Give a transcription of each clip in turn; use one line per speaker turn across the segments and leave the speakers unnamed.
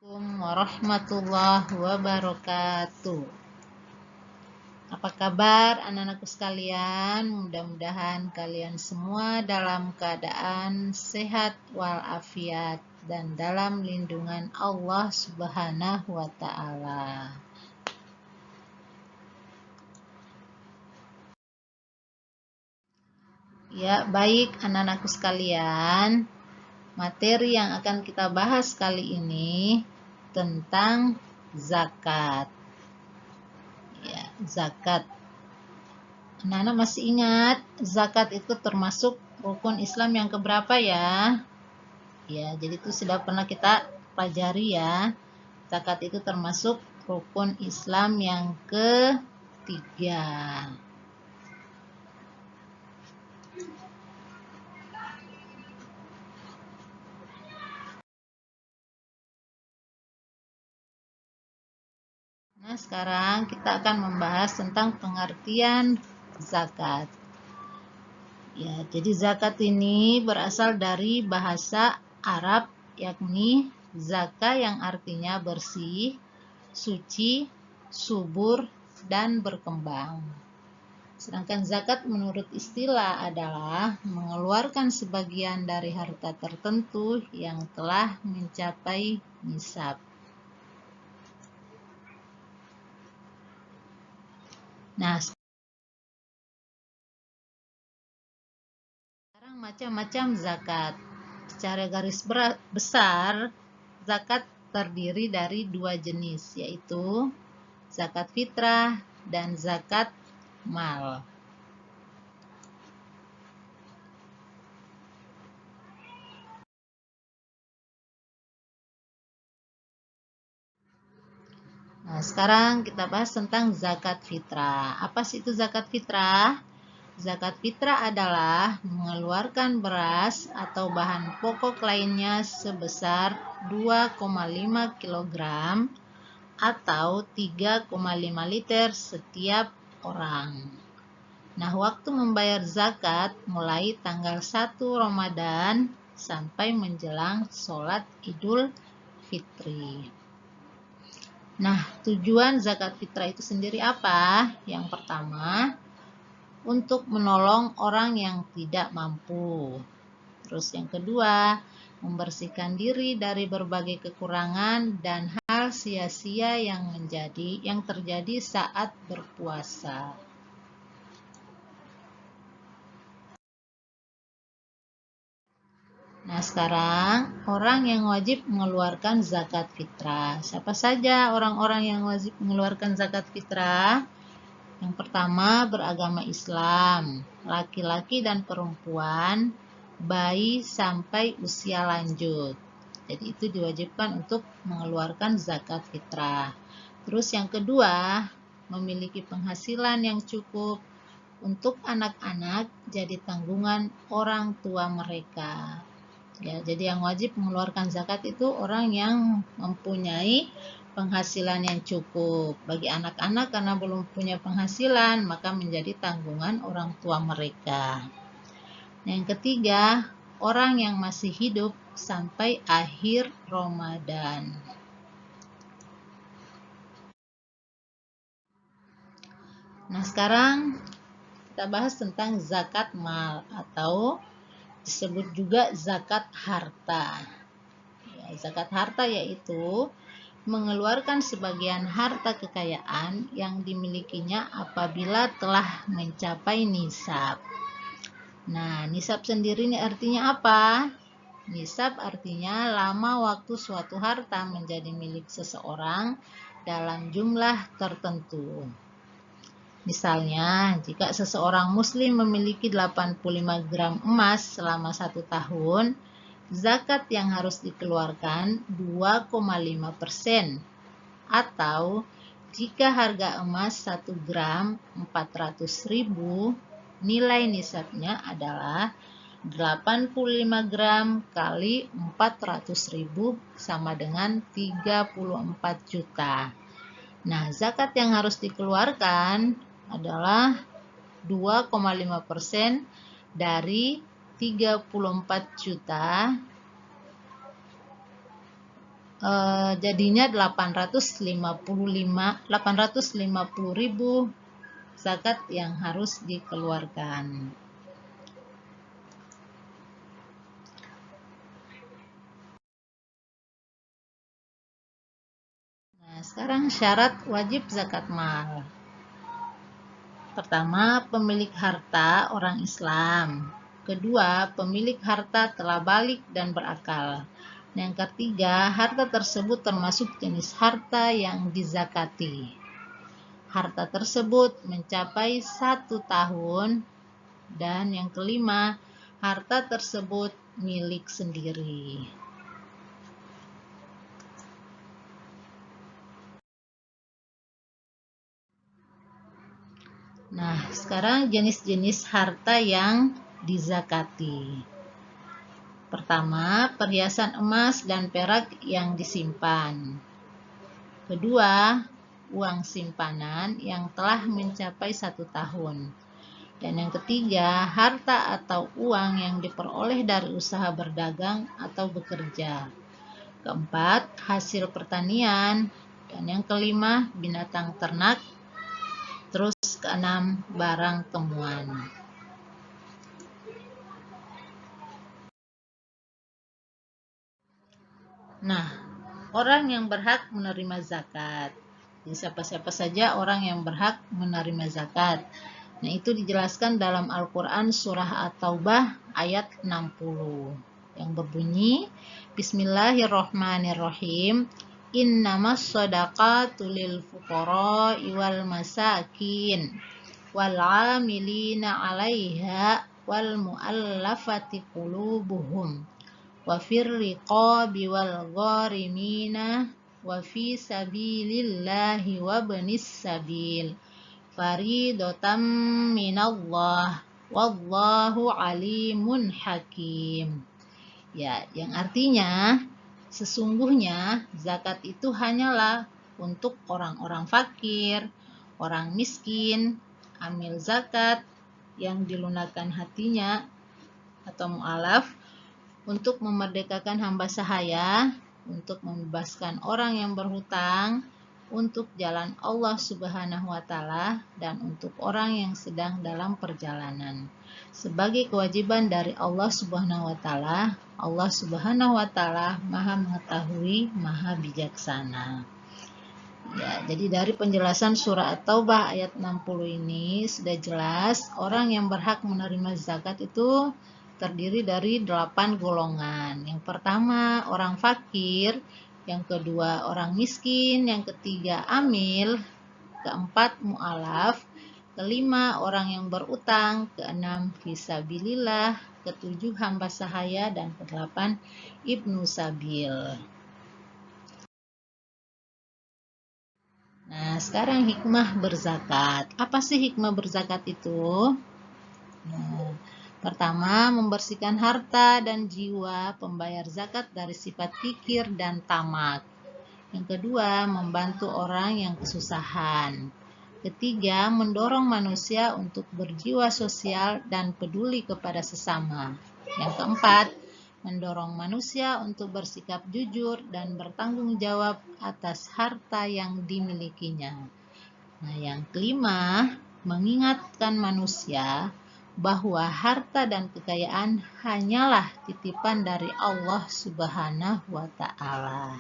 Assalamualaikum warahmatullahi wabarakatuh. Apa kabar anak-anakku sekalian? Mudah-mudahan kalian semua dalam keadaan sehat walafiat dan dalam lindungan Allah Subhanahu wa Ta'ala. Ya, baik anak-anakku sekalian. Materi yang akan kita bahas kali ini tentang zakat. Ya, zakat. Anak-anak masih ingat zakat itu termasuk rukun Islam yang keberapa ya? Ya, jadi itu sudah pernah kita pelajari ya. Zakat itu termasuk rukun Islam yang ketiga. Nah, sekarang kita akan membahas tentang pengertian zakat. Ya, jadi zakat ini berasal dari bahasa Arab yakni zaka yang artinya bersih, suci, subur, dan berkembang. Sedangkan zakat menurut istilah adalah mengeluarkan sebagian dari harta tertentu yang telah mencapai nisab. Nah, sekarang macam-macam zakat. Secara garis besar, zakat terdiri dari dua jenis, yaitu zakat fitrah dan zakat mal. Nah, sekarang kita bahas tentang zakat fitrah. Apa sih itu zakat fitrah? Zakat fitrah adalah mengeluarkan beras atau bahan pokok lainnya sebesar 2,5 kg atau 3,5 liter setiap orang. Nah, waktu membayar zakat mulai tanggal 1 Ramadan sampai menjelang sholat Idul Fitri. Nah, tujuan zakat fitrah itu sendiri apa? Yang pertama, untuk menolong orang yang tidak mampu. Terus yang kedua, membersihkan diri dari berbagai kekurangan dan hal sia-sia yang terjadi saat berpuasa. Nah, sekarang orang yang wajib mengeluarkan zakat fitrah. Siapa saja orang-orang yang wajib mengeluarkan zakat fitrah? Yang pertama, beragama Islam, laki-laki dan perempuan, bayi sampai usia lanjut. Jadi itu diwajibkan untuk mengeluarkan zakat fitrah. Terus yang kedua, memiliki penghasilan yang cukup untuk anak-anak jadi tanggungan orang tua mereka. Ya, jadi yang wajib mengeluarkan zakat itu orang yang mempunyai penghasilan yang cukup. Bagi anak-anak karena belum punya penghasilan, maka menjadi tanggungan orang tua mereka. Yang ketiga, orang yang masih hidup sampai akhir Ramadan. Nah, sekarang kita bahas tentang zakat mal atau disebut juga zakat harta. Ya, zakat harta yaitu mengeluarkan sebagian harta kekayaan yang dimilikinya apabila telah mencapai nisab. Nah, nisab sendiri ini artinya apa? Nisab artinya lama waktu suatu harta menjadi milik seseorang dalam jumlah tertentu. Misalnya, jika seseorang muslim memiliki 85 gram emas selama 1 tahun, zakat yang harus dikeluarkan 2,5%. Atau jika harga emas 1 gram 400.000, nilai nisabnya adalah 85 gram kali 400.000 sama dengan 34 juta. Nah, zakat yang harus dikeluarkan adalah 2,5% dari 34 juta jadinya 850.000 zakat yang harus dikeluarkan. Nah, sekarang syarat wajib zakat mal. Pertama, pemilik harta orang Islam. Kedua, pemilik harta telah balik dan berakal. Yang ketiga, harta tersebut termasuk jenis harta yang dizakati. Harta tersebut mencapai 1 tahun. Dan yang kelima, harta tersebut milik sendiri. Nah, sekarang jenis-jenis harta yang dizakati. Pertama, perhiasan emas dan perak yang disimpan. Kedua, uang simpanan yang telah mencapai 1 tahun. Dan yang ketiga, harta atau uang yang diperoleh dari usaha berdagang atau bekerja. Keempat, hasil pertanian. Dan yang kelima, binatang ternak. Terus keenam, barang temuan. Nah, orang yang berhak menerima zakat. Jadi siapa-siapa saja orang yang berhak menerima zakat. Nah, itu dijelaskan dalam Al-Quran surah At-Taubah ayat 60 yang berbunyi, Bismillahirrohmanirrohim, Innamas shadaqatu lil fuqara'i wal masakin wal 'amilina 'alaiha wal mu'allafati qulubuhum wa fir riqabi wal gharimina wa fi sabilillahi wa ibnis sabil faridotam minallah wallahu alimun hakim. Ya, yang artinya sesungguhnya zakat itu hanyalah untuk orang-orang fakir, orang miskin, amil zakat yang dilunakkan hatinya atau mu'alaf, untuk memerdekakan hamba sahaya, untuk membebaskan orang yang berhutang, untuk jalan Allah Subhanahu wa Ta'ala, dan untuk orang yang sedang dalam perjalanan. Sebagai kewajiban dari Allah Subhanahu wa Ta'ala, Allah Subhanahu wa Ta'ala Maha mengetahui, Maha bijaksana. Ya, jadi dari penjelasan surah At-Taubah ayat 60 ini sudah jelas orang yang berhak menerima zakat itu terdiri dari 8 golongan. Yang pertama, orang fakir. Yang kedua, orang miskin. Yang ketiga, amil. Keempat, mu'alaf. Kelima, orang yang berutang. Keenam, fisabilillah. Ketujuh, hamba sahaya. Dan kedelapan, ibnu sabil. Nah, sekarang hikmah berzakat. Apa sih hikmah berzakat itu? Nah, pertama, membersihkan harta dan jiwa pembayar zakat dari sifat kikir dan tamak. Yang kedua, membantu orang yang kesusahan. Ketiga, mendorong manusia untuk berjiwa sosial dan peduli kepada sesama. Yang keempat, mendorong manusia untuk bersikap jujur dan bertanggung jawab atas harta yang dimilikinya. Nah, yang kelima, mengingatkan manusia bahwa harta dan kekayaan hanyalah titipan dari Allah Subhanahu wa Ta'ala.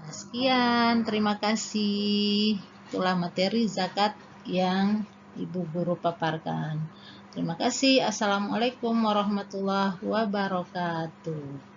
Sekian, terima kasih. Itulah materi zakat yang Ibu Guru paparkan. Terima kasih. Assalamualaikum warahmatullahi wabarakatuh.